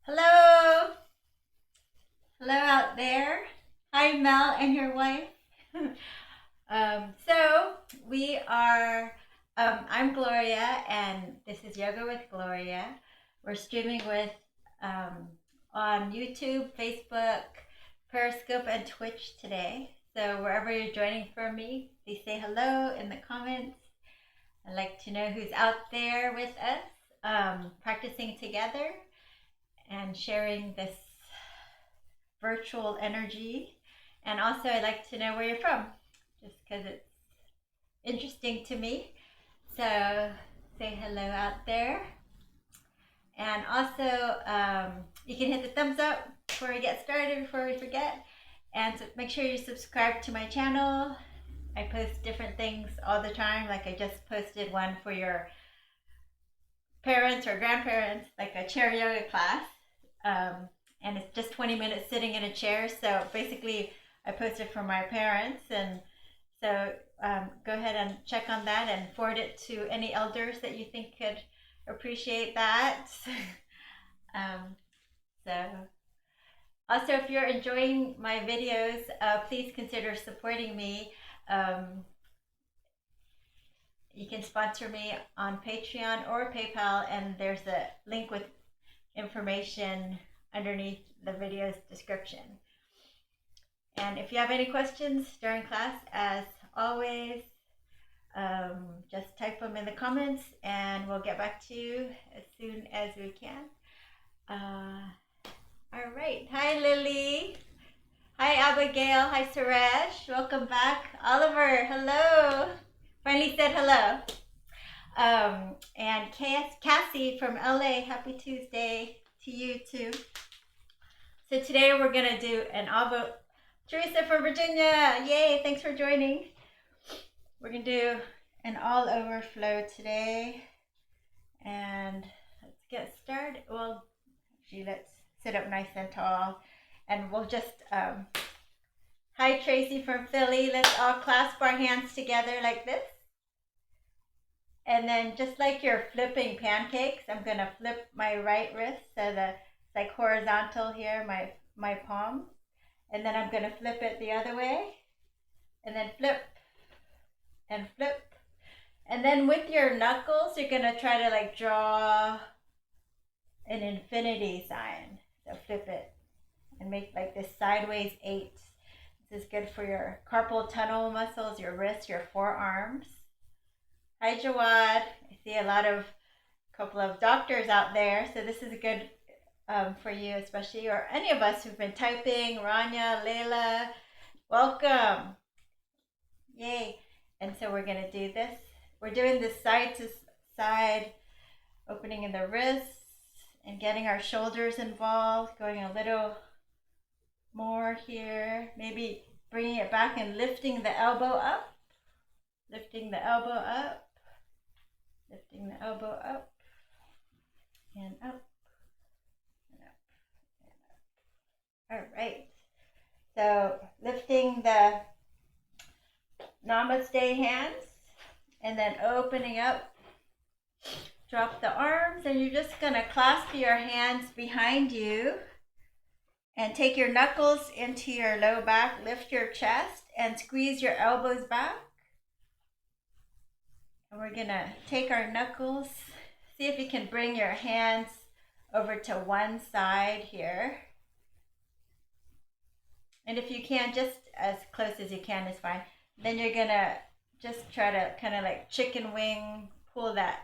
Hello, hello out there. Hi, Mel and your wife. So we are. I'm Gloria, and this is Yoga with Gloria. We're streaming with um, on YouTube, Facebook, Periscope, and Twitch today. So wherever you're joining from me, please say hello in the comments. I'd like to know who's out there with us, practicing together and sharing this virtual energy. And also, I'd like to know where you're from, just because it's interesting to me. So, say hello out there. And also, you can hit the thumbs up before we get started, before we forget. And so make sure you subscribe to my channel. I post different things all the time. Like I just posted one for your parents or grandparents, like a chair yoga class. And it's just 20 minutes sitting in a chair. So basically, I posted for my parents, and so go ahead and check on that and forward it to any elders that you think could appreciate that. So also, if you're enjoying my videos, please consider supporting me. You can sponsor me on Patreon or PayPal, and there's a link with information underneath the video's description. And if you have any questions during class, as always, just type them in the comments and we'll get back to you as soon as we can. All right. Hi, Lily. Hi, Abigail. Hi, Suresh. Welcome back. Oliver, hello. Finally said hello. And Cassie from LA, happy Tuesday to you too. So today we're going to do an elbow. Teresa from Virginia, yay, thanks for joining. We're going to do an all over flow today. And let's get started. Well, actually, let's sit up nice and tall. And we'll just, hi Tracy from Philly. Let's all clasp our hands together like this. And then just like you're flipping pancakes, I'm going to flip my right wrist so that it's like horizontal here, my palm. And then I'm going to flip it the other way. And then flip and flip. And then with your knuckles, you're going to try to like draw an infinity sign. So flip it and make like this sideways 8. This is good for your carpal tunnel muscles, your wrists, your forearms. Hi, Jawad. I see a couple of doctors out there, so this is good for you, especially, or any of us who've been typing. Rania, Layla, welcome. Yay. And so we're going to do this. We're doing this side to side, opening in the wrists and getting our shoulders involved, going a little more here. Maybe bringing it back and lifting the elbow up. Lifting the elbow up. Lifting the elbow up and up and up and up. All right. So lifting the namaste hands and then opening up. Drop the arms, and you're just going to clasp your hands behind you and take your knuckles into your low back. Lift your chest and squeeze your elbows back. And we're going to take our knuckles. See if you can bring your hands over to one side here. And if you can, just as close as you can is fine. Then you're going to just try to kind of like chicken wing, pull that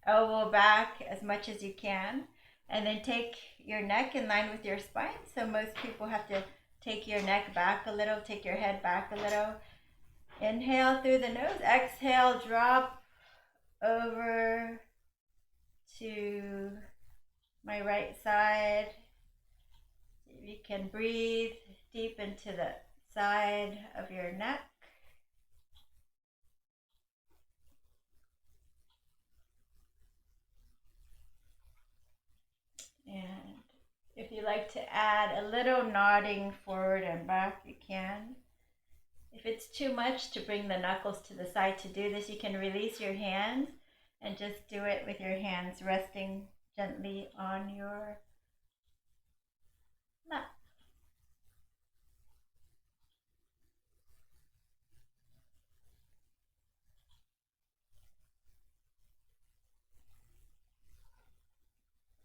elbow back as much as you can. And then take your neck in line with your spine. So most people have to take your neck back a little, take your head back a little. Inhale through the nose. Exhale, drop over to my right side. You can breathe deep into the side of your neck. And if you like to add a little nodding forward and back, you can. If it's too much to bring the knuckles to the side to do this, you can release your hands and just do it with your hands resting gently on your Na.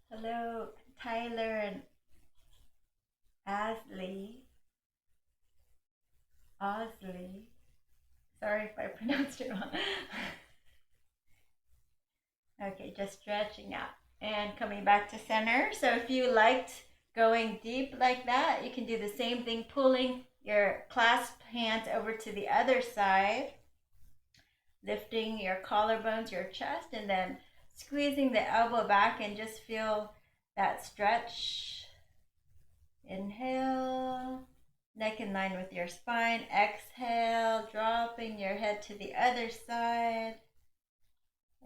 Hello, Tyler and Osley. Sorry if I pronounced it wrong. Okay, just stretching out and coming back to center. So if you liked going deep like that, you can do the same thing, pulling your clasped hands over to the other side, lifting your collarbones, your chest, and then squeezing the elbow back and just feel that stretch. Inhale, neck in line with your spine. Exhale, dropping your head to the other side.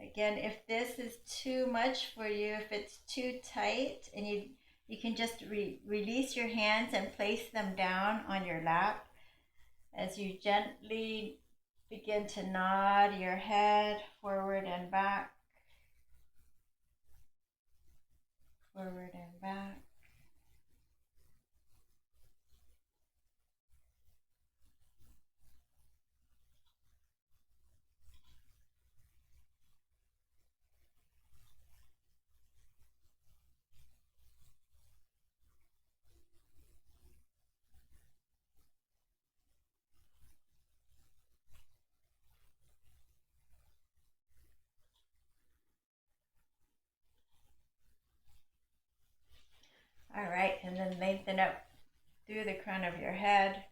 Again, if this is too much for you, if it's too tight, and you can just release your hands and place them down on your lap as you gently begin to nod your head forward and back, forward and back. All right, and then lengthen up through the crown of your head.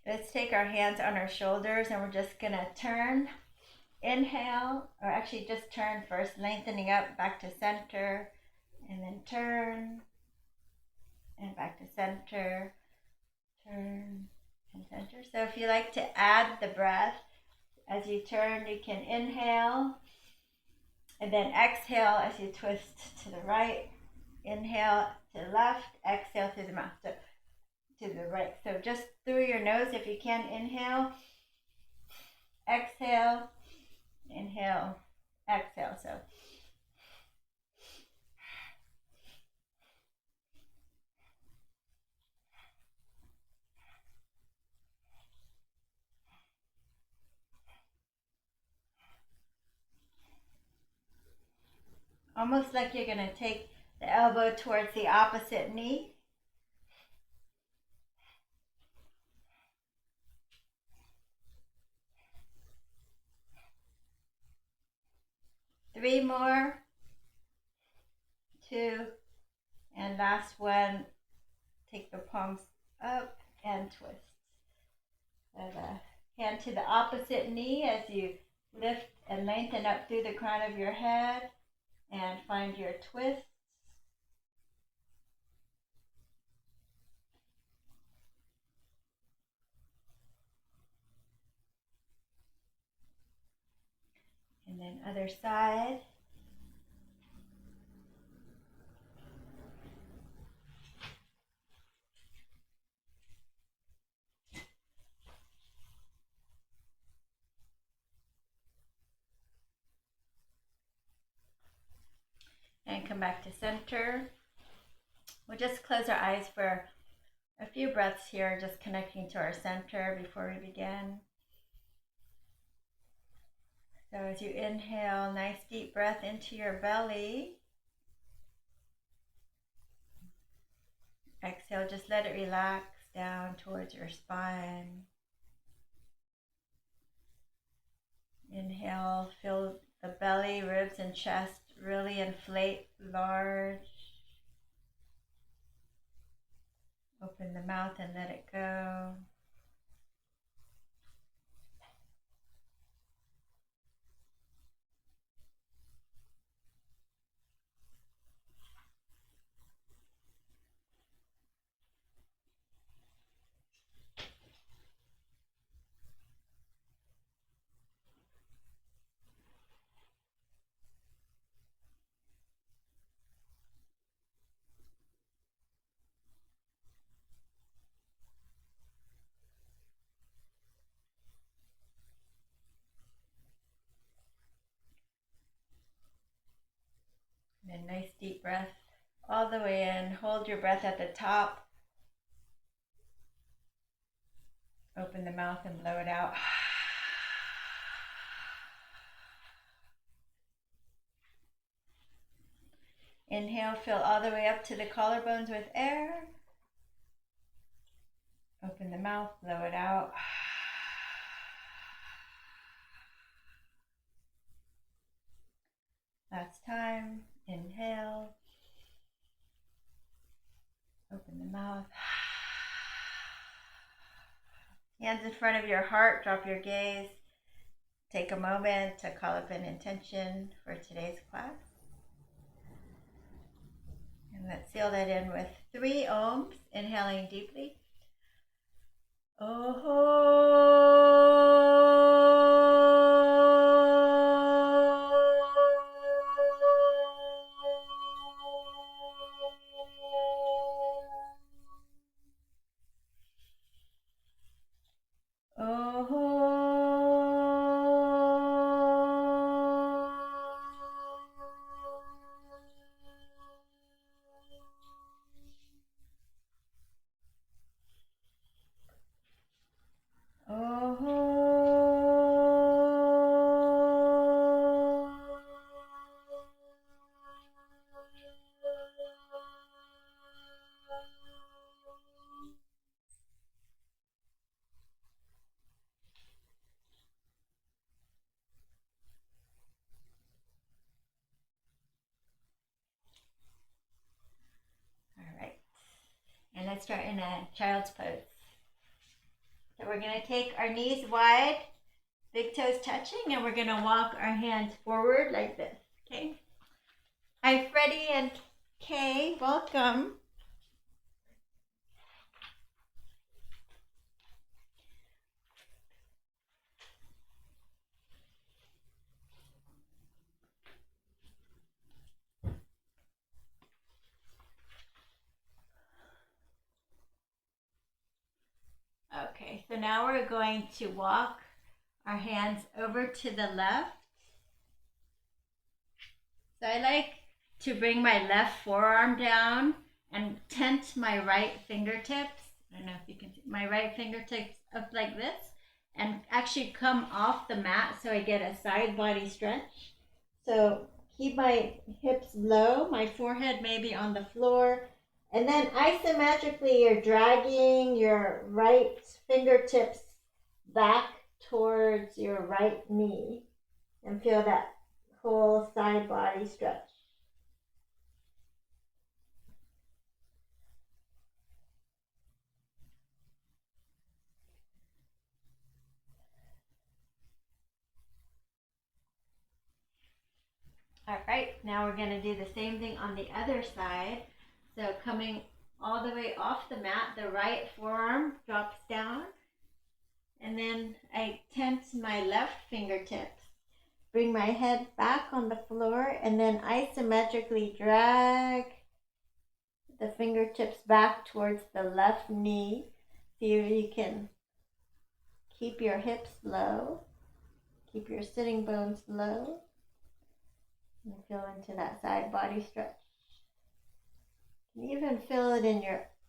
Let's take our hands on our shoulders and we're just gonna turn. Inhale, or actually just turn first, lengthening up back to center, and then turn, and back to center, turn, and center. So if you like to add the breath, as you turn, you can inhale, and then exhale as you twist to the right. Inhale to the left, exhale through the mouth, so to the right. So just through your nose if you can. Inhale, exhale, inhale, exhale. So almost like you're going to take the elbow towards the opposite knee. Three more, two, and last one. Take the palms up and twist. So the hand to the opposite knee as you lift and lengthen up through the crown of your head and find your twist. And then other side. And come back to center. We'll just close our eyes for a few breaths here, just connecting to our center before we begin. So as you inhale, nice deep breath into your belly. Exhale, just let it relax down towards your spine. Inhale, feel the belly, ribs, and chest really inflate large. Open the mouth and let it go. And a nice deep breath all the way in. Hold your breath at the top. Open the mouth and blow it out. Inhale, fill all the way up to the collarbones with air. Open the mouth, blow it out. Last time. Inhale. Open the mouth. Hands in front of your heart, drop your gaze. Take a moment to call up an intention for today's class. And let's seal that in with 3 ohms, inhaling deeply. And let's start in a child's pose. So we're going to take our knees wide, big toes touching, and we're going to walk our hands forward like this, okay? Hi, Freddie and Kay, welcome. Okay, so now we're going to walk our hands over to the left. So I like to bring my left forearm down and tent my right fingertips. I don't know if you can see my right fingertips up like this and actually come off the mat so I get a side body stretch. So keep my hips low, my forehead maybe on the floor. And then isometrically, you're dragging your right fingertips back towards your right knee and feel that whole side body stretch. All right, now we're going to do the same thing on the other side. So coming all the way off the mat, the right forearm drops down. And then I tent my left fingertips. Bring my head back on the floor and then isometrically drag the fingertips back towards the left knee. See if you can keep your hips low. Keep your sitting bones low. And feel into that side body stretch. You can even feel it in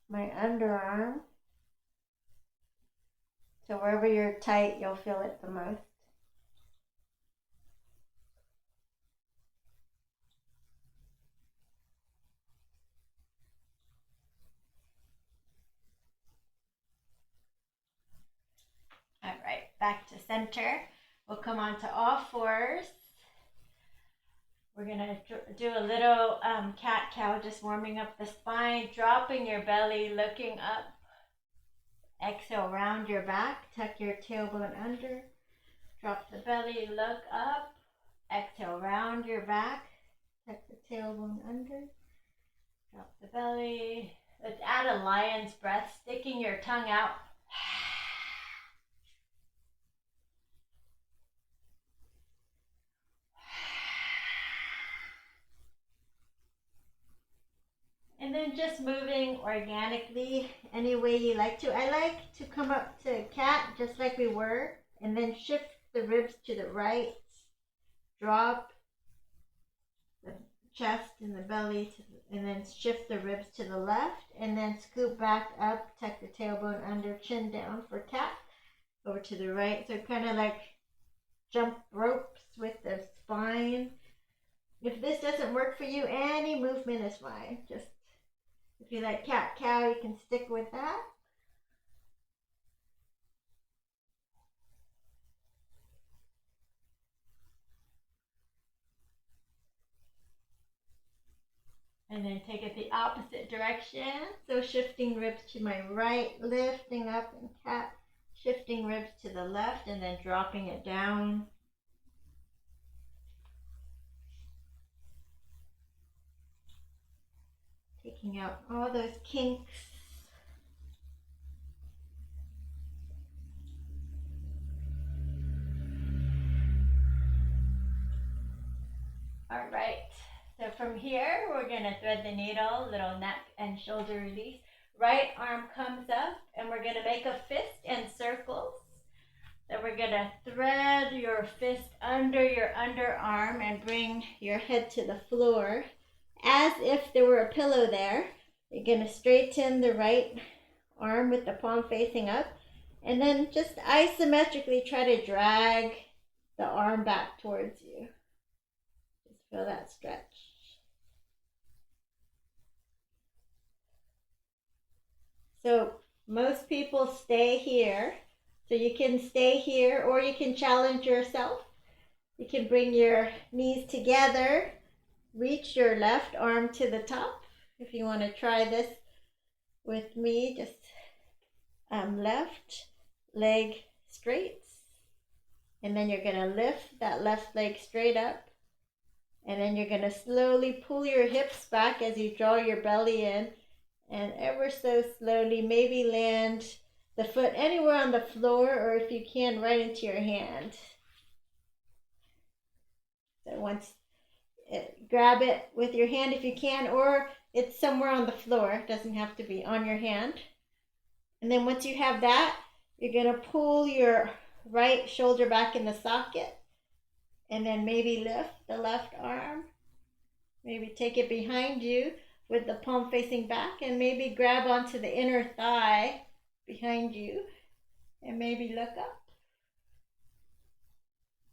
my underarm. So wherever you're tight, you'll feel it the most. All right, back to center. We'll come onto all fours. We're going to do a little cat-cow, just warming up the spine, dropping your belly, looking up. Exhale, round your back, tuck your tailbone under. Drop the belly, look up. Exhale, round your back, tuck the tailbone under. Drop the belly. Let's add a lion's breath, sticking your tongue out. And then just moving organically any way you like to. I like to come up to cat just like we were and then shift the ribs to the right. Drop the chest and the belly and then shift the ribs to the left, and then scoop back up, tuck the tailbone under, chin down for cat, over to the right. So kind of like jump ropes with the spine. If this doesn't work for you, any movement is fine. Just if you like cat cow, you can stick with that. And then take it the opposite direction. So shifting ribs to my right, lifting up in cat, shifting ribs to the left, and then dropping it down. Taking out all those kinks. All right. So from here, we're going to thread the needle, little neck and shoulder release. Right arm comes up, and we're going to make a fist and circles. So we're going to thread your fist under your underarm and bring your head to the floor as if there were a pillow there. You're going to straighten the right arm with the palm facing up, and then just isometrically try to drag the arm back towards you. Just feel that stretch. So most people stay here. So you can stay here, or you can challenge yourself. You can bring your knees together, reach your left arm to the top. If you want to try this with me, just left leg straight. And then you're going to lift that left leg straight up. And then you're going to slowly pull your hips back as you draw your belly in. And ever so slowly, maybe land the foot anywhere on the floor, or if you can, right into your hand. So once, grab it with your hand if you can, or it's somewhere on the floor. It doesn't have to be on your hand. And then once you have that, you're going to pull your right shoulder back in the socket, and then maybe lift the left arm. Maybe take it behind you with the palm facing back, and maybe grab onto the inner thigh behind you, and maybe look up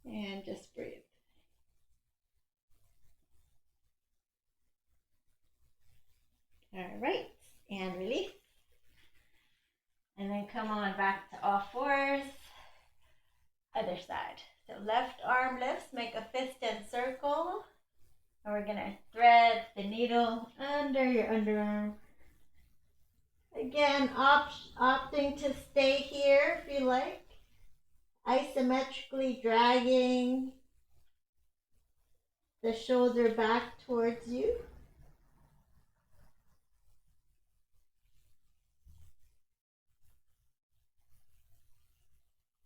and just breathe. All right, and release. And then come on back to all fours. Other side. So left arm lifts, make a fist and circle. And we're going to thread the needle under your underarm. Again, opting to stay here if you like. Isometrically dragging the shoulder back towards you.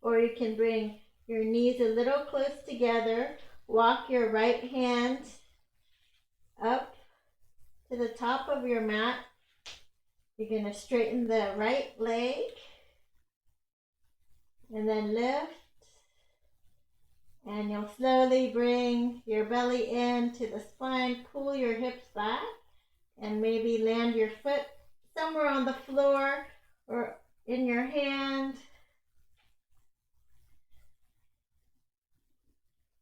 Or you can bring your knees a little close together. Walk your right hand up to the top of your mat. You're going to straighten the right leg. And then lift. And you'll slowly bring your belly into the spine. Pull your hips back. And maybe land your foot somewhere on the floor or in your hand.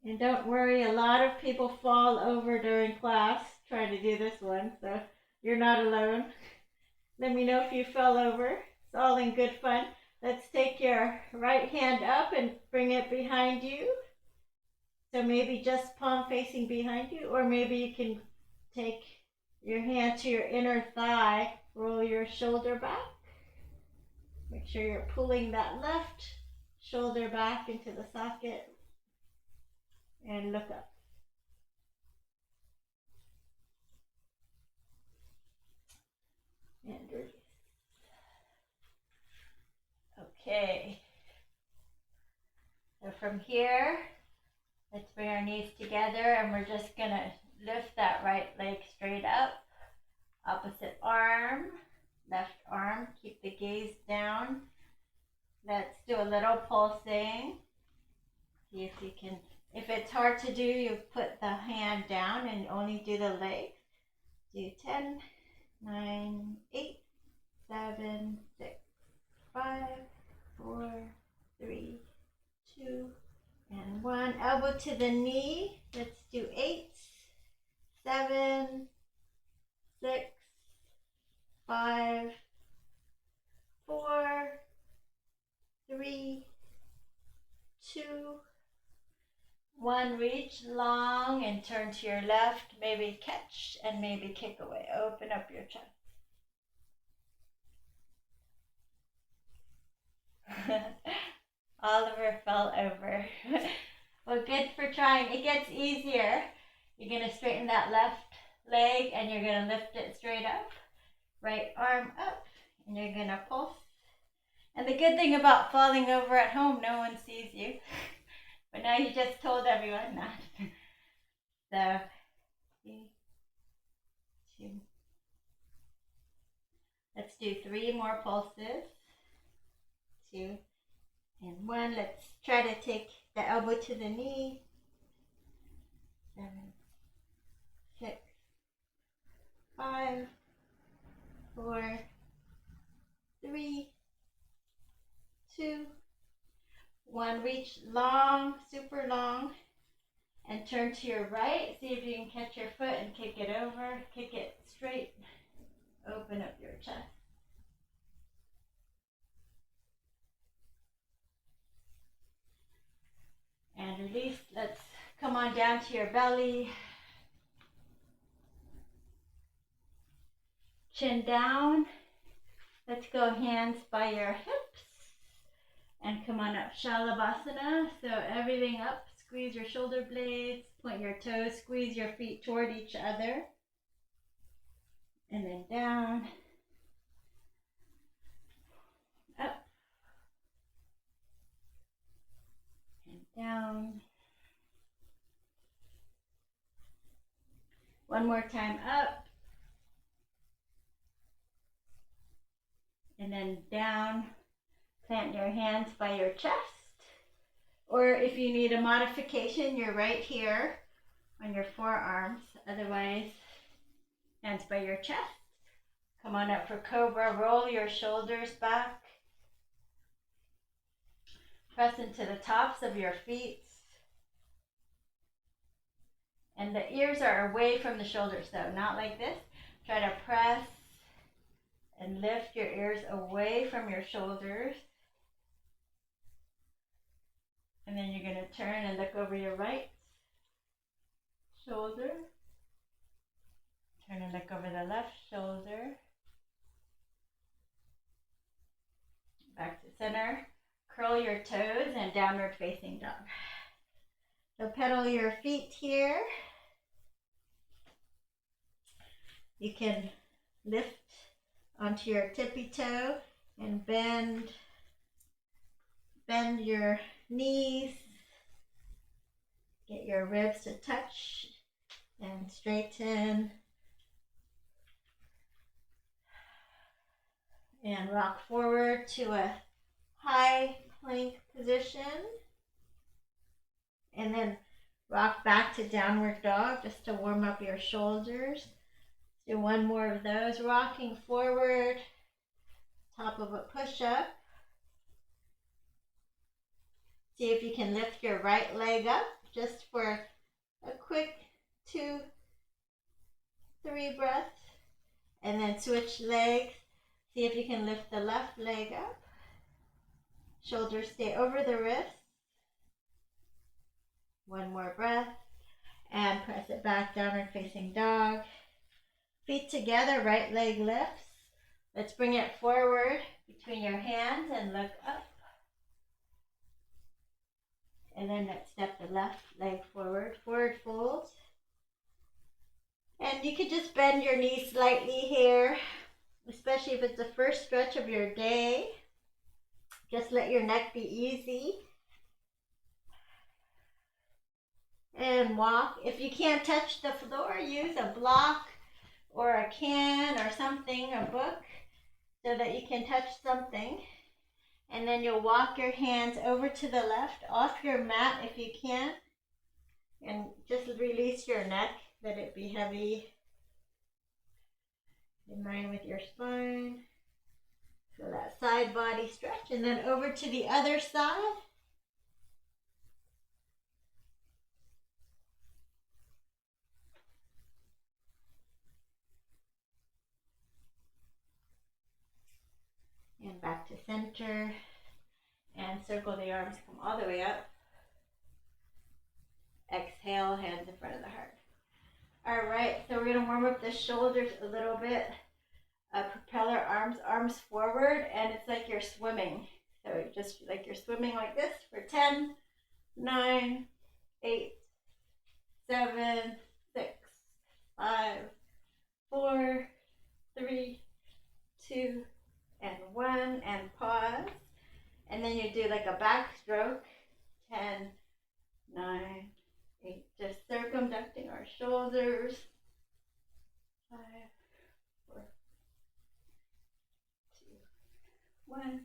And don't worry, a lot of people fall over during class trying to do this one, so you're not alone. Let me know if you fell over. It's all in good fun. Let's take your right hand up and bring it behind you. So maybe just palm facing behind you, or maybe you can take your hand to your inner thigh, roll your shoulder back. Make sure you're pulling that left shoulder back into the socket. And look up. And release. Okay. So from here, let's bring our knees together, and we're just going to lift that right leg straight up. Opposite arm, left arm. Keep the gaze down. Let's do a little pulsing. See if you can. If it's hard to do, you put the hand down and only do the leg. do 10, 9, 8, 7, 6, 5, 4, 3, 2, and 1. Elbow to the knee. Let's do 8, 7, 6, 5, 4, 3, 2, 1. Reach long and turn to your left. Maybe catch and maybe kick away. Open up your chest. Oliver fell over. Well, good for trying. It gets easier. You're going to straighten that left leg and you're going to lift it straight up. Right arm up and you're going to pulse. And the good thing about falling over at home, no one sees you. But now you just told everyone that. So, 3, 2. Let's do 3 more pulses. 2 and 1. Let's try to take the elbow to the knee. 7, 6, 5, 4, 3, 2, 1. Reach long, super long, and turn to your right. See if you can catch your foot and kick it over. Kick it straight. Open up your chest. And release. Let's come on down to your belly. Chin down. Let's go hands by your hips. And come on up, Shalabhasana. So everything up. Squeeze your shoulder blades. Point your toes. Squeeze your feet toward each other. And then down. Up. And down. One more time, up. And then down. Plant your hands by your chest. Or if you need a modification, you're right here on your forearms. Otherwise, hands by your chest. Come on up for Cobra. Roll your shoulders back. Press into the tops of your feet. And the ears are away from the shoulders, though, not like this. Try to press and lift your ears away from your shoulders. And then you're going to turn and look over your right shoulder. Turn and look over the left shoulder. Back to center. Curl your toes and downward facing dog. So pedal your feet here. You can lift onto your tippy toe and bend your knees. Get your ribs to touch and straighten. And rock forward to a high plank position. And then rock back to downward dog just to warm up your shoulders. Do one more of those. Rocking forward, top of a push-up. See if you can lift your right leg up just for a quick 2, 3 breaths. And then switch legs. See if you can lift the left leg up. Shoulders stay over the wrist. One more breath. And press it back, downward facing dog. Feet together, right leg lifts. Let's bring it forward between your hands and look up. And then let's step the left leg forward, forward fold. And you could just bend your knees slightly here, especially if it's the first stretch of your day. Just let your neck be easy. And walk. If you can't touch the floor, use a block or a can or something, a book, so that you can touch something. And then you'll walk your hands over to the left, off your mat if you can. And just release your neck, let it be heavy. in line with your spine. Feel that side body stretch, and then over to the other side. And back to center. And circle the arms, come all the way up. Exhale, hands in front of the heart. All right, so we're gonna warm up the shoulders a little bit. Propeller arms forward, and it's like you're swimming. So just like you're swimming like this for 10, 9, 8, 7, 6, 5, 4, 3, 2, and 1, and pause. And then you do like a backstroke, 10, 9, 8, just circumducting our shoulders. 5, 4, 2, 1.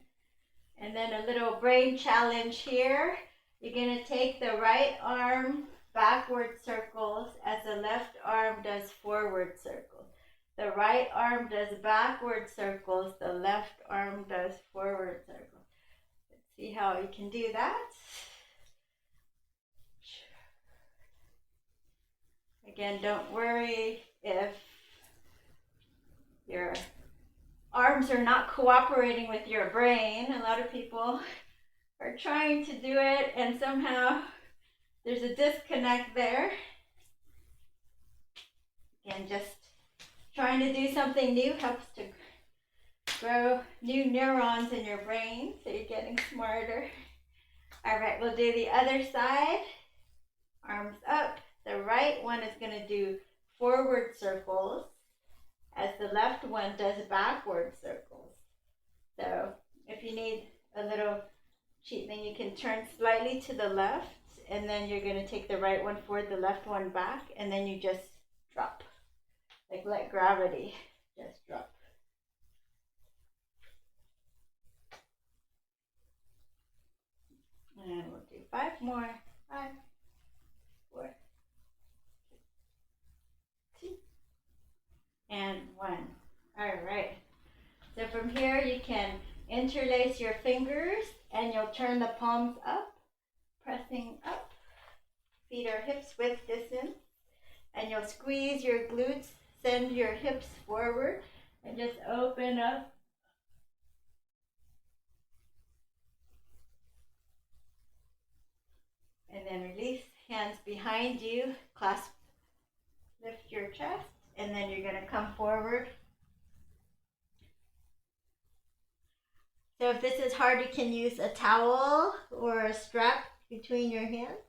And then a little brain challenge here. You're going to take the right arm backward circles as the left arm does forward circles. The right arm does backward circles, the left arm does forward circles. Let's see how you can do that. Again, don't worry if your arms are not cooperating with your brain. A lot of people are trying to do it and somehow there's a disconnect there. Again, just trying to do something new helps to grow new neurons in your brain, so you're getting smarter. All right, we'll do the other side. Arms up. The right one is going to do forward circles as the left one does backward circles. So if you need a little cheat, then you can turn slightly to the left, and then you're going to take the right one forward, the left one back, and then you just drop. Like let gravity just drop. And we'll do 5 more. 5, 4, 2, and 1. All right. So from here you can interlace your fingers and you'll turn the palms up, pressing up. Feet are hips width distance. And you'll squeeze your glutes, send your hips forward, and just open up. And then release, hands behind you, clasp, lift your chest, and then you're going to come forward. So if this is hard, you can use a towel or a strap between your hands.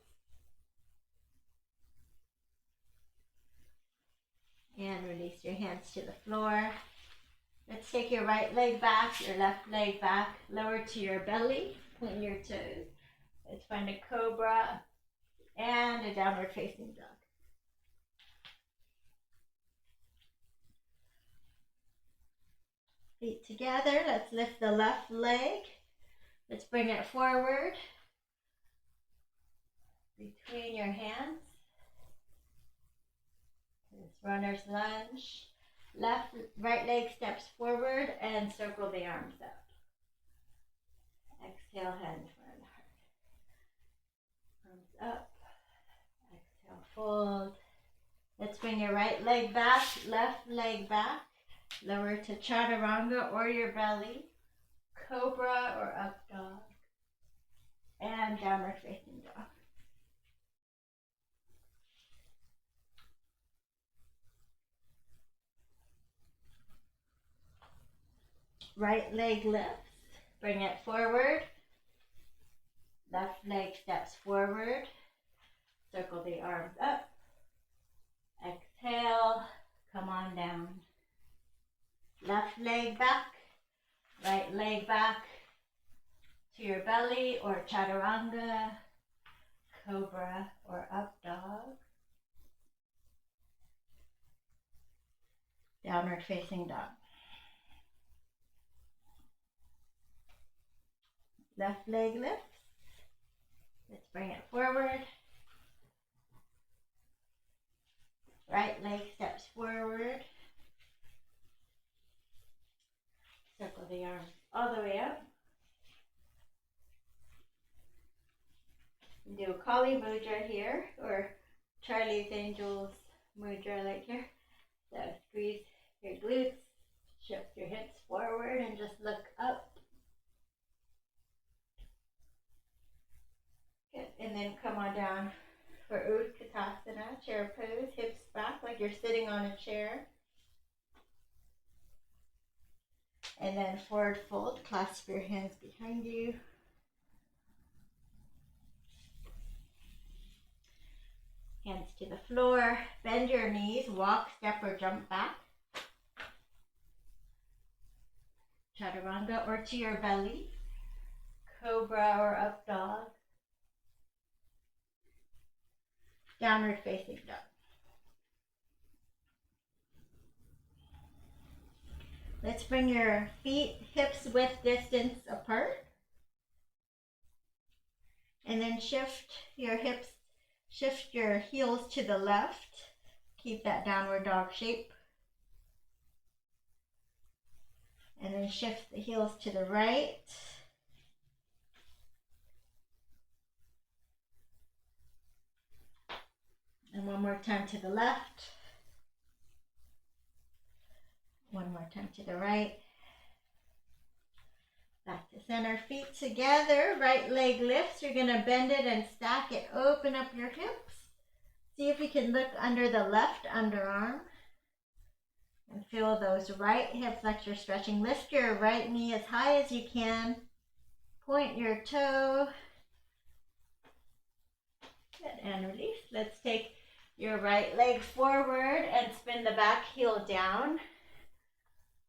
And release your hands to the floor. Let's take your right leg back, your left leg back, lower to your belly, point your toes. Let's find a cobra and a downward facing dog. Feet together. Let's lift the left leg. Let's bring it forward between your hands. This runner's lunge. Right leg steps forward and circle the arms up. Exhale, hand in front of the heart. Arms up. Exhale, fold. Let's bring your right leg back, left leg back. Lower to chaturanga or your belly. Cobra or up dog. And downward facing dog. Right leg lifts, bring it forward. Left leg steps forward. Circle the arms up. Exhale, come on down. Left leg back, right leg back to your belly or chaturanga, cobra or up dog. Downward facing dog. Left leg lifts. Let's bring it forward. Right leg steps forward. all the way up. Do Kali Mudra here, or Charlie's Angels Mudra like here. So squeeze your glutes, shift your hips forward, and just look up. Good. And then come on down for Utkatasana, chair pose, hips back like you're sitting on a chair. And then forward fold, clasp your hands behind you. Hands to the floor, bend your knees, walk, step, or jump back. Chaturanga or to your belly. Cobra or up dog. Downward facing dog. Let's bring your feet hips width distance apart. And then shift your hips, shift your heels to the left. Keep that downward dog shape. And then shift the heels to the right. And one more time to the left. One more time to the right. Back to center, feet together, right leg lifts. You're gonna bend it and stack it, open up your hips. See if you can look under the left underarm. And feel those right hip flexors stretching. Lift your right knee as high as you can. Point your toe. Good, and release. Let's take your right leg forward and spin the back heel down.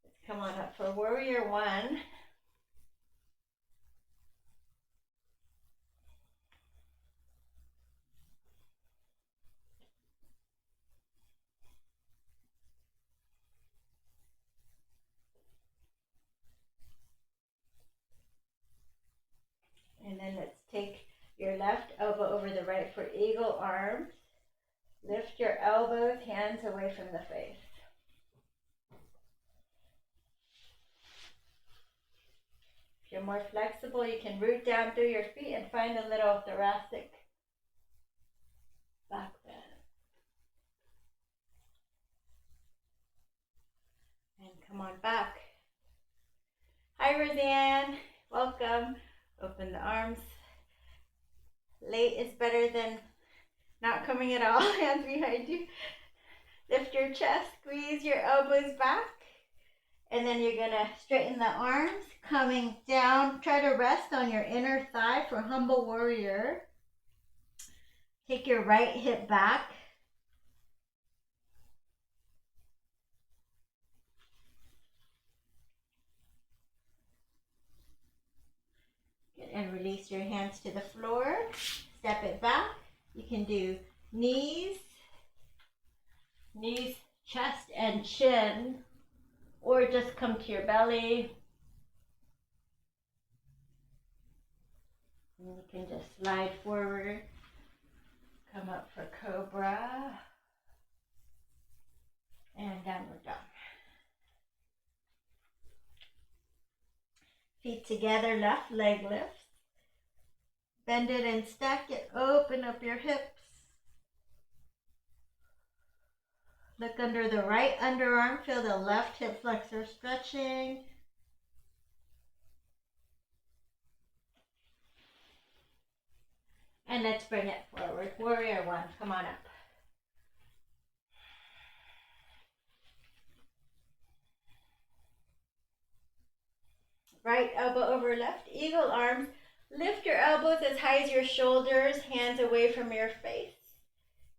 Let's come on up for warrior one. And then let's take your left elbow over the right for eagle arms. Lift your elbows, hands away from the face. If you're more flexible, you can root down through your feet and find a little thoracic back bend. And come on back. Hi, Roseanne. Welcome. Open the arms. Late is better than not coming at all. Hands behind you. Lift your chest. Squeeze your elbows back. And then you're going to straighten the arms. Coming down. Try to rest on your inner thigh for humble warrior. Take your right hip back. And release your hands to the floor. Step it back. You can do knees, chest, and chin, or just come to your belly. And you can just slide forward, come up for Cobra, and downward dog. Feet together, left leg lifts. Bend it and stack it, open up your hips. Look under the right underarm, feel the left hip flexor stretching. And let's bring it forward. Warrior one, come on up. Right elbow over left, eagle arms. Lift your elbows as high as your shoulders, hands away from your face.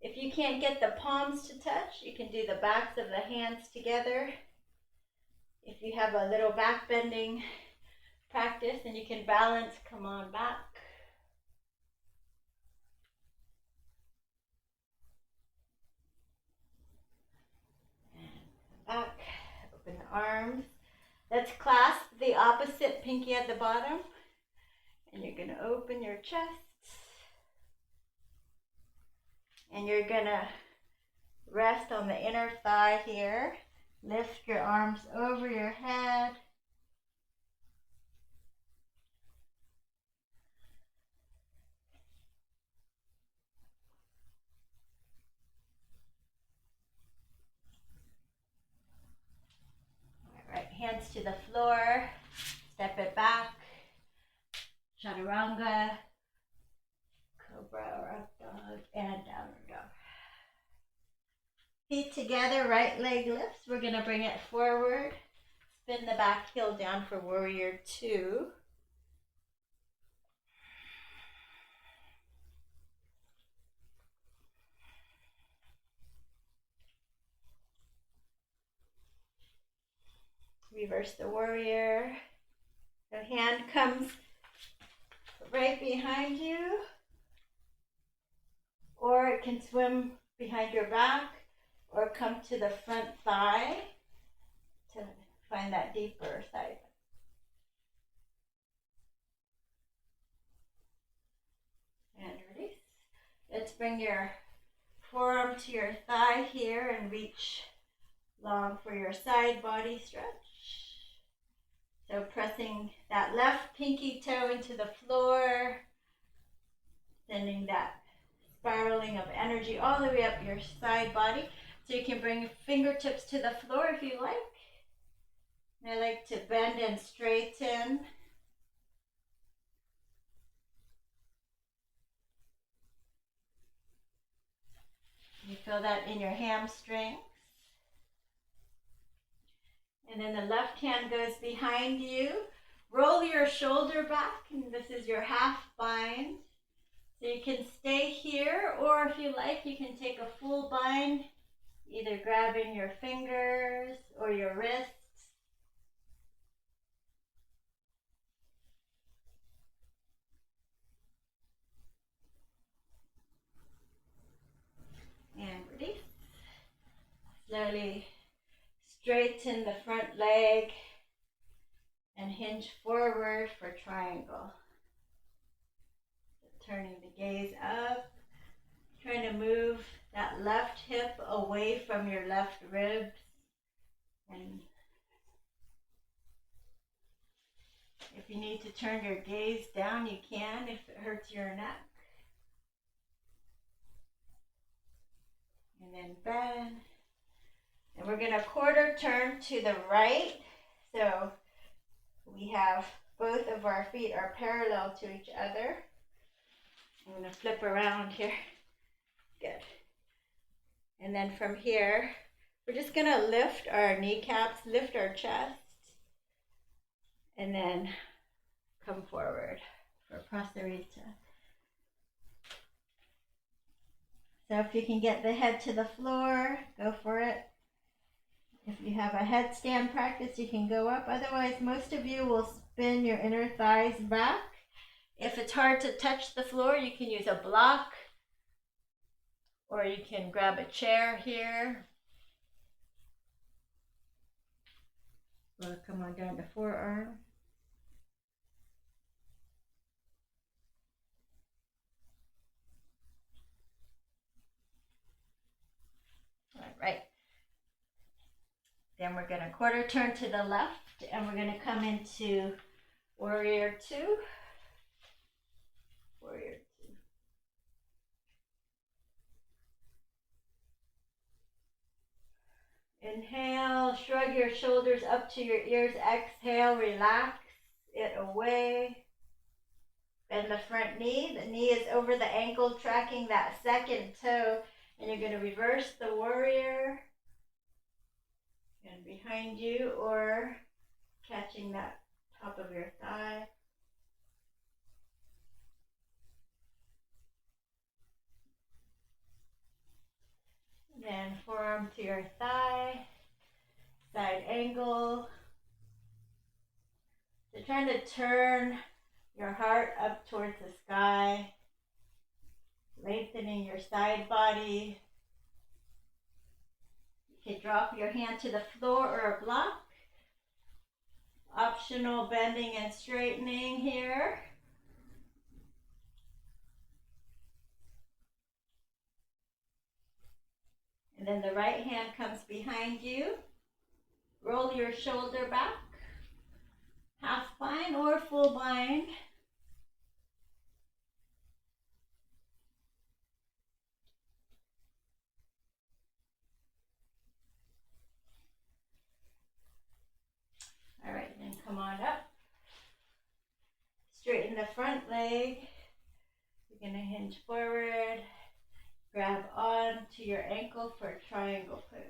If you can't get the palms to touch, you can do the backs of the hands together. If you have a little back bending practice and you can balance, come on back. And come back, open the arms. Let's clasp the opposite pinky at the bottom. And you're going to open your chest. And you're going to rest on the inner thigh here. Lift your arms over your head. the floor, step it back, chaturanga, cobra or up dog, and downward dog. Feet together, right leg lifts. We're going to bring it forward, spin the back heel down for warrior two. Reverse the warrior. The hand comes right behind you, or it can swim behind your back, or come to the front thigh to find that deeper side. And release. Let's bring your forearm to your thigh here and reach long for your side body stretch. So pressing that left pinky toe into the floor, sending that spiraling of energy all the way up your side body. So you can bring your fingertips to the floor if you like. I like to bend and straighten. You feel that in your hamstrings. And then the left hand goes behind you. Roll your shoulder back, and this is your half bind. So you can stay here, or if you like, you can take a full bind, either grabbing your fingers or your wrists. And release. Slowly straighten the front leg and hinge forward for triangle. Turning the gaze up, trying to move that left hip away from your left ribs. And if you need to turn your gaze down, you can if it hurts your neck. And then bend. And we're going to quarter turn to the right. So we have both of our feet are parallel to each other. I'm going to flip around here. Good. And then from here, we're just going to lift our kneecaps, lift our chest, and then come forward for Prasarita. So if you can get the head to the floor, go for it. If you have a headstand practice, you can go up. Otherwise, most of you will spin your inner thighs back. If it's hard to touch the floor, you can use a block, or you can grab a chair here. Or come on down to forearm. All right. Then we're going to quarter turn to the left, and we're going to come into warrior two. Warrior two. Inhale, shrug your shoulders up to your ears. Exhale, relax it away. Bend the front knee. The knee is over the ankle, tracking that second toe. And you're going to reverse the warrior. And behind you, or catching that top of your thigh. Then forearm to your thigh, side angle. So trying to turn your heart up towards the sky, lengthening your side body. You can drop your hand to the floor or a block. Optional bending and straightening here. And then the right hand comes behind you. Roll your shoulder back. Half bind or full bind. All right. straighten the front leg. You're going to hinge forward, grab on to your ankle for a triangle pose.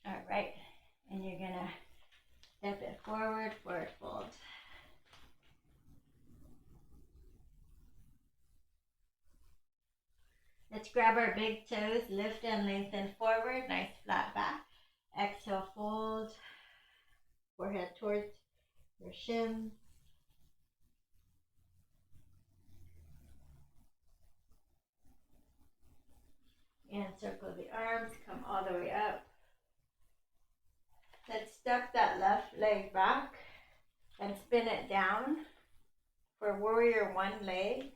All right, and you're going to step it forward fold. Let's grab our big toes, lift and lengthen forward, nice flat back. Exhale, fold, forehead towards your shins. And circle the arms, come all the way up. Let's step that left leg back and spin it down for warrior one leg.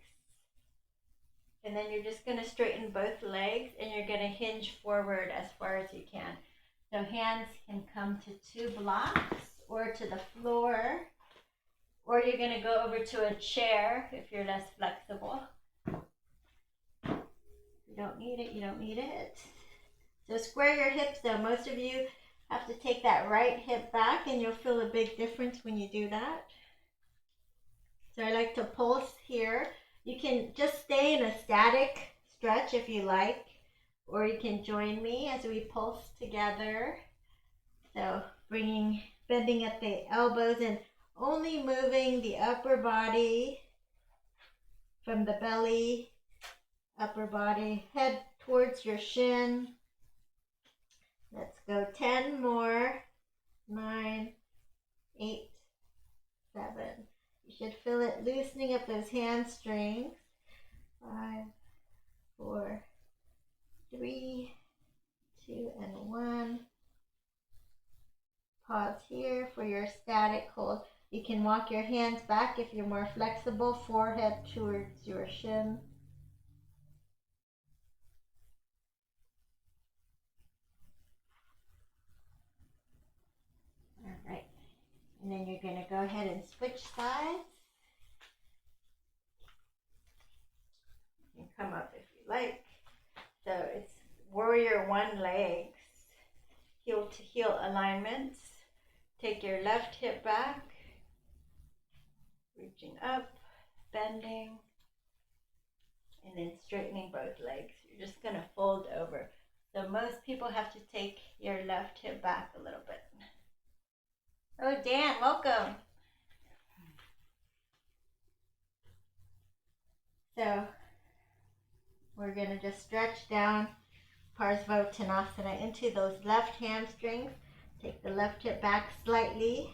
And then you're just going to straighten both legs and you're going to hinge forward as far as you can. So hands can come to 2 blocks or to the floor, or you're going to go over to a chair if you're less flexible. You don't need it, you don't need it. So square your hips though. Most of you have to take that right hip back and you'll feel a big difference when you do that. So I like to pulse here. You can just stay in a static stretch if you like, or you can join me as we pulse together. So bending at the elbows and only moving the upper body from the belly, upper body, head towards your shin. Let's go 10 more. 9, 8, 7. You should feel it loosening up those hamstrings. 5, 4, 3, 2, and 1. Pause here for your static hold. You can walk your hands back if you're more flexible, forehead towards your shin. All right. And then you're going to go ahead and switch sides. You can come up if you like. So it's warrior one legs, heel to heel alignments. Take your left hip back, reaching up, bending, and then straightening both legs. You're just going to fold over. So most people have to take your left hip back a little bit. Oh, Dan, welcome. So we're going to just stretch down Parsvottanasana into those left hamstrings. Take the left hip back slightly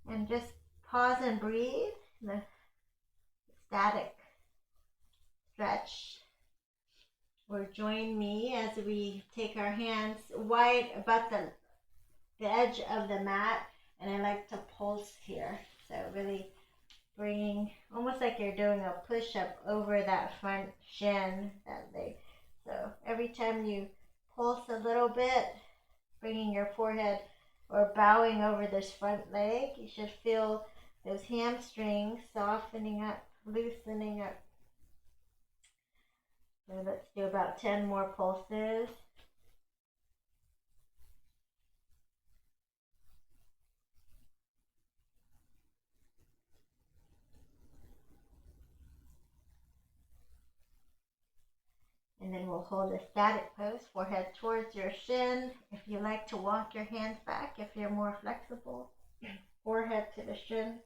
and just pause and breathe. The static stretch. Or join me as we take our hands wide about the edge of the mat, and I like to pulse here. So really bringing, almost like you're doing a push-up over that front shin, that leg. So every time you pulse a little bit, bringing your forehead or bowing over this front leg, you should feel those hamstrings softening up, loosening up. So let's do about 10 more pulses. And then we'll hold a static pose, forehead towards your shin. If you like to walk your hands back, if you're more flexible, forehead to the shin.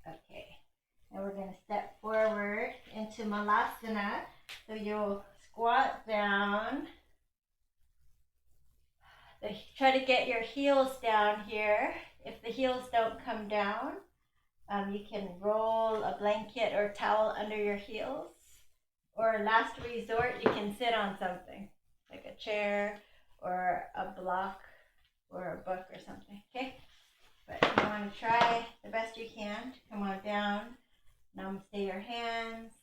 Okay, and we're going to step forward into Malasana. So you'll squat down. Try to get your heels down here. If the heels don't come down, you can roll a blanket or towel under your heels. Or last resort, you can sit on something, like a chair or a block or a book or something, okay? But you want to try the best you can to come on down. Namaste your hands.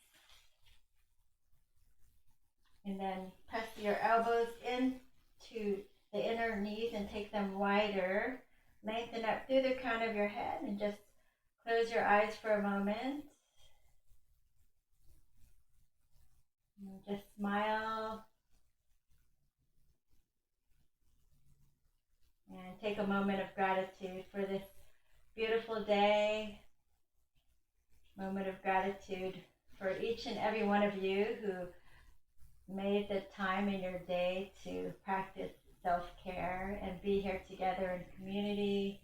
take them wider. Lengthen up through the crown of your head and just close your eyes for a moment. And just smile. And take a moment of gratitude for this beautiful day. Moment of gratitude for each and every one of you who made the time in your day to practice self-care and be here together in community,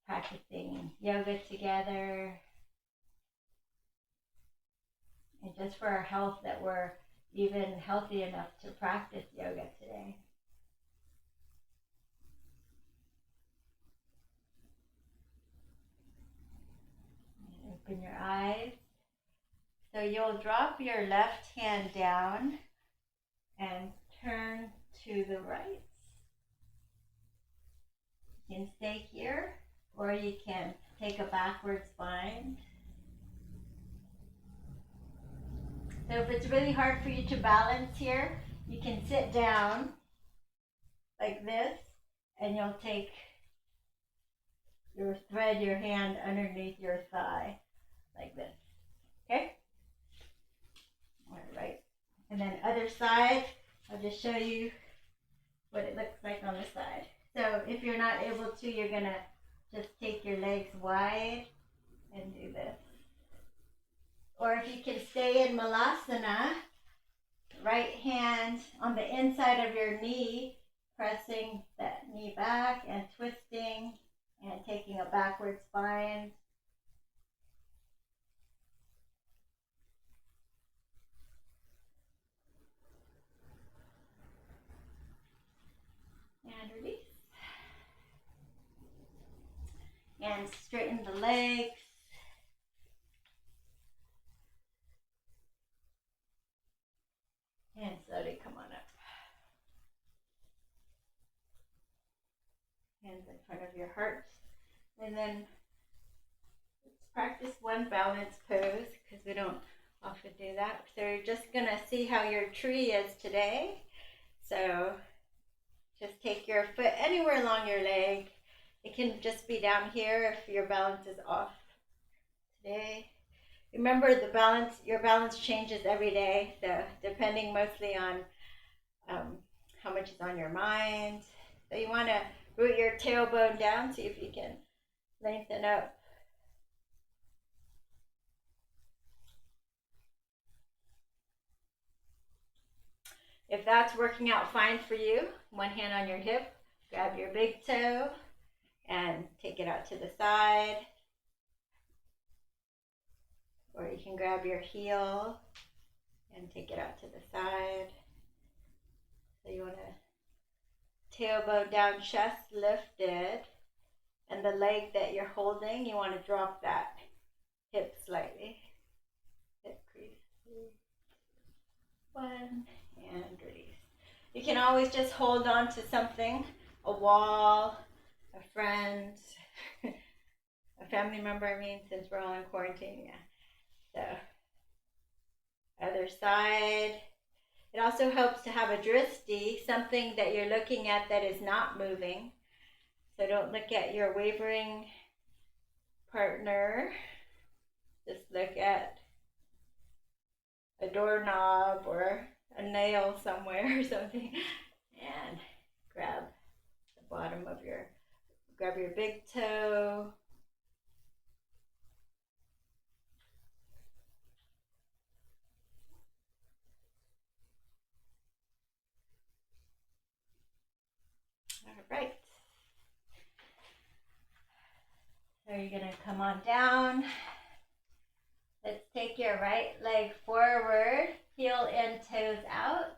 practicing yoga together, and just for our health that we're even healthy enough to practice yoga today. And open your eyes. So you'll drop your left hand down and turn to the right. You can stay here, or you can take a backwards bind. So if it's really hard for you to balance here, you can sit down like this, and you'll thread your hand underneath your thigh like this. Okay? All right. And then other side, I'll just show you what it looks like on the side. So if you're not able to, you're gonna just take your legs wide and do this. Or if you can stay in Malasana, right hand on the inside of your knee, pressing that knee back and twisting and taking a backward bind. And release. And straighten the legs. And slowly come on up. Hands in front of your heart. And then let's practice one balance pose because we don't often do that. So you're just going to see how your tree is today. So just take your foot anywhere along your leg. It can just be down here if your balance is off today. Remember, your balance changes every day, so depending mostly on how much is on your mind. So you want to root your tailbone down, see if you can lengthen up. If that's working out fine for you, one hand on your hip, grab your big toe and take it out to the side. Or you can grab your heel and take it out to the side. So you want to tailbone down, chest lifted, and the leg that you're holding, you want to drop that hip slightly. Hip crease. 1, and release. You can always just hold on to something, a wall, a friend, a family member, since we're all in quarantine, yeah. So, other side. It also helps to have a drishti, something that you're looking at that is not moving. So don't look at your wavering partner. Just look at a doorknob or a nail somewhere or something. And grab the bottom of grab your big toe. All right. So you're going to come on down. Let's take your right leg forward, heel in, toes out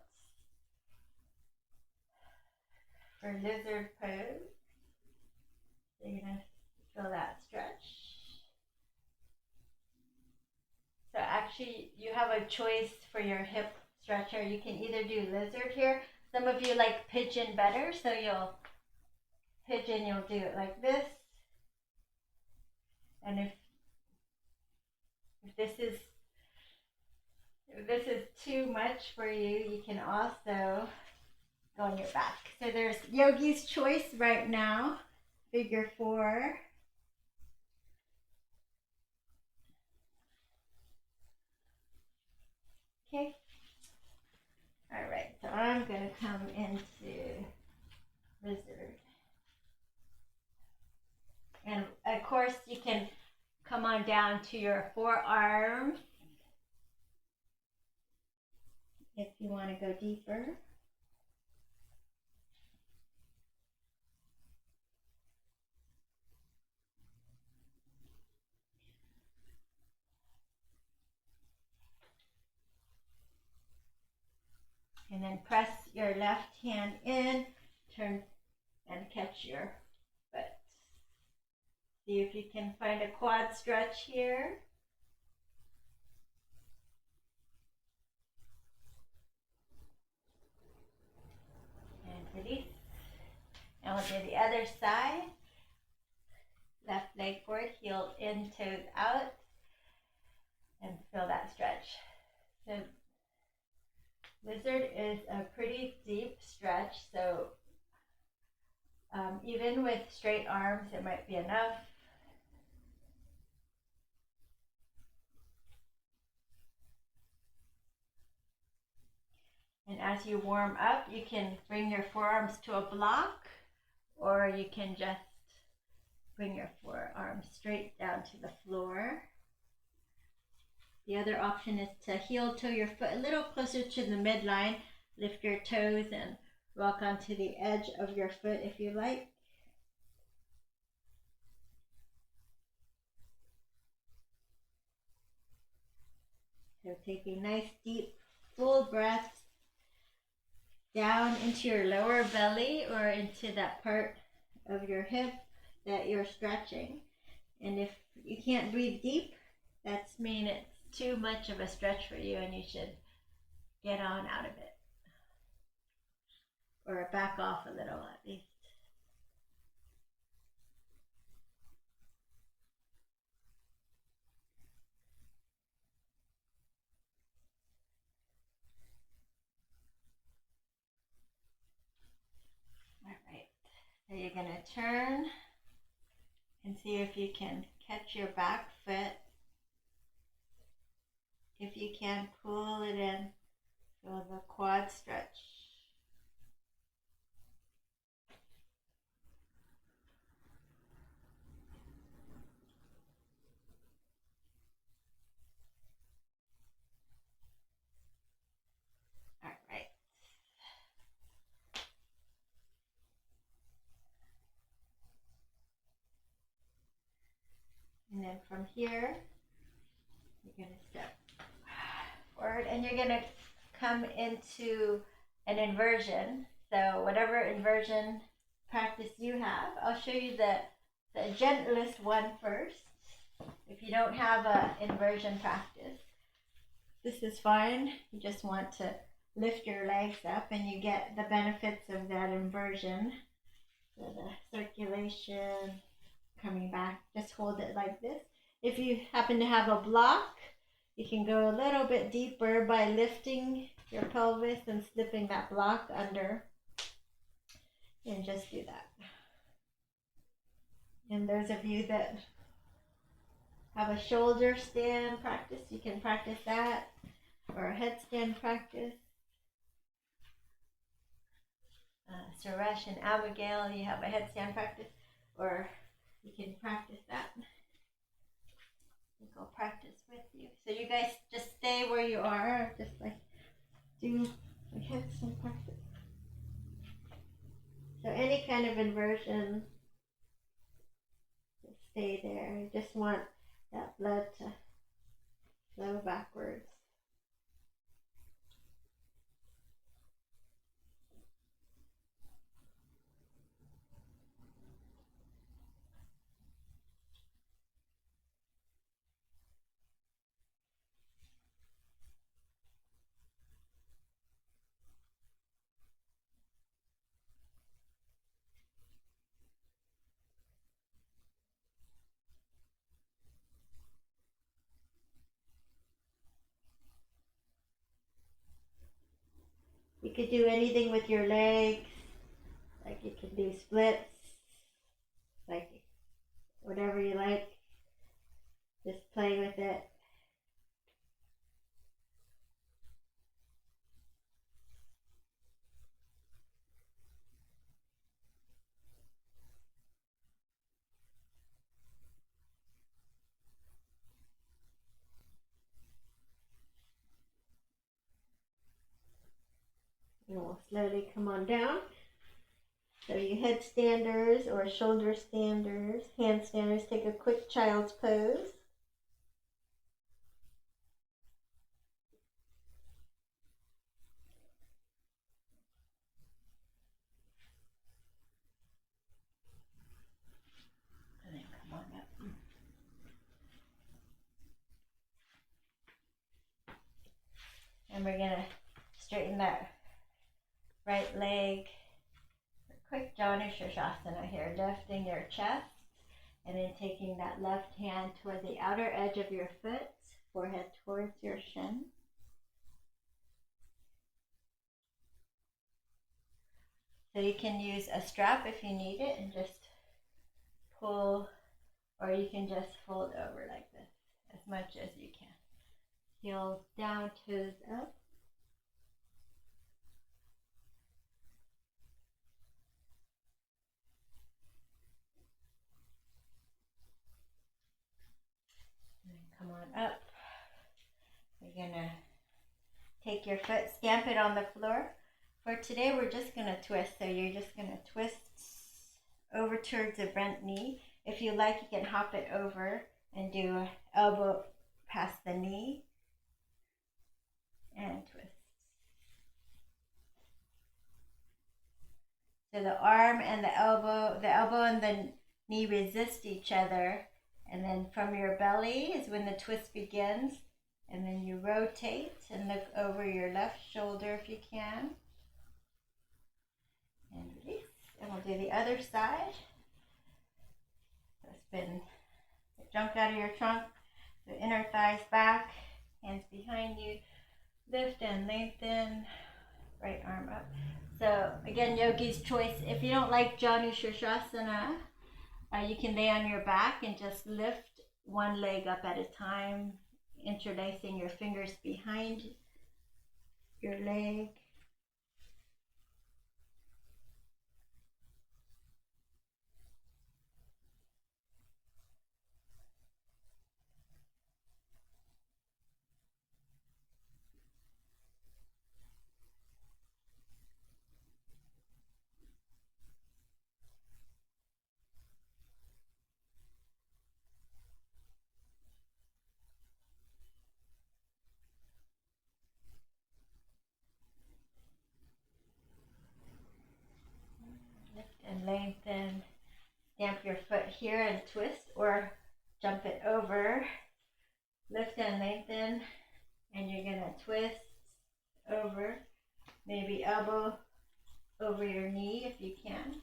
for lizard pose. So you're going to feel that stretch. So actually you have a choice for your hip stretcher. You can either do lizard here. Some of you like pigeon better, so you'll do it like this. And if this is too much for you, you can also go on your back. So there's yogi's choice right now, figure 4. Okay. All right, so I'm going to come into lizard. And of course, you can come on down to your forearm if you want to go deeper. And then press your left hand in, turn and catch your foot. See if you can find a quad stretch here. And release. And we'll do the other side. Left leg forward, heel in, toes out. And feel that stretch. So lizard is a pretty deep stretch, so even with straight arms, it might be enough. And as you warm up, you can bring your forearms to a block, or you can just bring your forearms straight down to the floor. The other option is to heel toe your foot a little closer to the midline, lift your toes and walk onto the edge of your foot if you like. So taking nice deep full breaths down into your lower belly or into that part of your hip that you're stretching. And if you can't breathe deep, that's mean it's too much of a stretch for you and you should get on out of it. Or back off a little at least. All right, so you're going to turn and see if you can catch your back foot. If you can, pull it in, feel the quad stretch. All right. And then from here, you're going to step forward and you're going to come into an inversion. So whatever inversion practice you have, I'll show you the gentlest one first. If you don't have an inversion practice, this is fine. You just want to lift your legs up and you get the benefits of that inversion. So the circulation coming back, just hold it like this. If you happen to have a block, you can go a little bit deeper by lifting your pelvis and slipping that block under. And just do that. And those of you that have a shoulder stand practice, you can practice that, or a headstand practice. Suresh and Abigail, you have a headstand practice, or you can practice that. I'll practice with you. So you guys just stay where you are, just like do a headstand practice. So any kind of inversion, just stay there. You just want that blood to flow backwards. You could do anything with your legs, like you can do splits, like whatever you like. Just play with it. And we'll slowly come on down. So you headstanders or shoulder standers, handstanders, take a quick child's pose. And then come on up. And we're gonna straighten that right leg. Quick Janu Shirshasana here, lifting your chest and then taking that left hand toward the outer edge of your foot, forehead towards your shin. So you can use a strap if you need it and just pull, or you can just fold over like this as much as you can. Heels down, toes up. And then come on up. We're gonna take your foot, stamp it on the floor. For today, we're just gonna twist. So you're just gonna twist over towards the bent knee. If you like, you can hop it over and do elbow past the knee and twist. So the arm and the elbow and the knee resist each other. And then from your belly is when the twist begins. And then you rotate and look over your left shoulder if you can. And release. And we'll do the other side. So spin the junk out of your trunk. The inner thighs back, hands behind you. Lift and lengthen. Right arm up. So again, yogi's choice. If you don't like Janu Shirshasana, you can lay on your back and just lift one leg up at a time, interlacing your fingers behind your leg. And lengthen. Stamp your foot here and twist or jump it over. Lift and lengthen. And you're going to twist over. Maybe elbow over your knee if you can.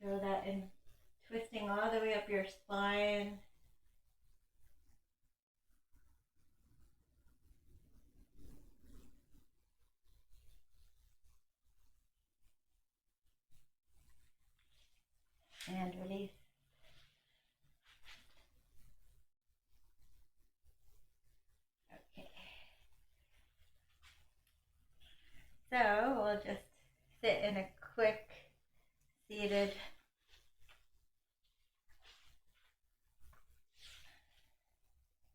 Feel that in twisting all the way up your spine. And release. Okay. So we'll just sit in a quick seated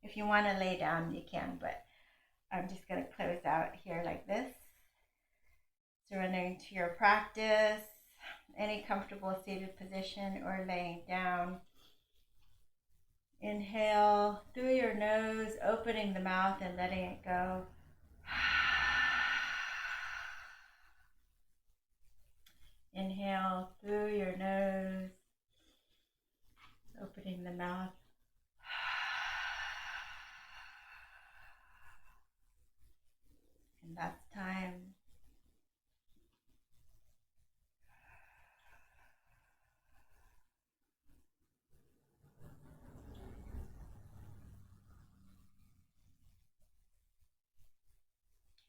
If you want to lay down, you can, but I'm just going to close out here like this. Surrendering to your practice, any comfortable seated position or laying down. Inhale through your nose, opening the mouth and letting it go. Inhale through your nose, opening the mouth. And that's time.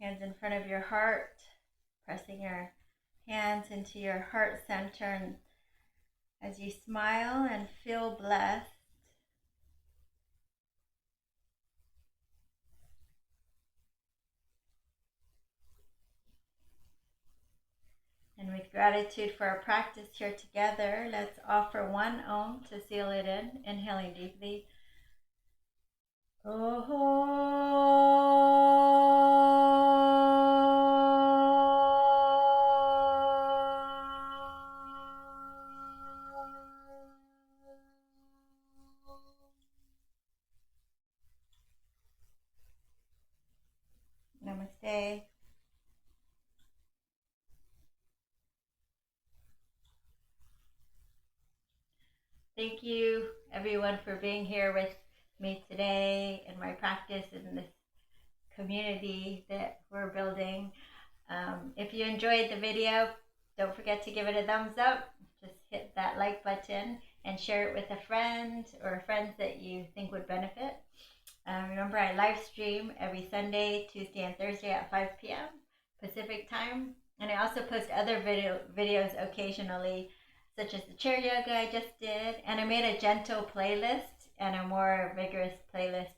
Hands in front of your heart, pressing your hands into your heart center, and as you smile and feel blessed. And with gratitude for our practice here together, let's offer one Om to seal it in. Inhaling deeply. Namaste. Thank you, everyone, for being here with me today in my practice in this community that we're building. If you enjoyed the video, don't forget to give it a thumbs up. Just hit that like button and share it with a friend or friends that you think would benefit. Remember, I live stream every Sunday, Tuesday, and Thursday at 5 p.m. Pacific time. And I also post other videos occasionally, such as the chair yoga I just did. And I made a gentle playlist and a more vigorous playlist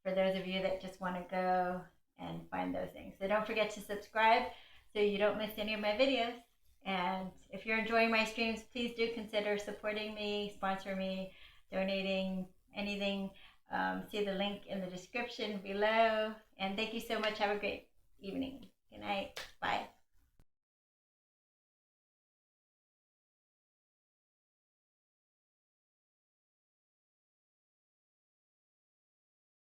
for those of you that just want to go and find those things. So don't forget to subscribe so you don't miss any of my videos. And if you're enjoying my streams, please do consider supporting me, sponsoring me, donating, anything. See the link in the description below. And thank you so much. Have a great evening. Good night. Bye.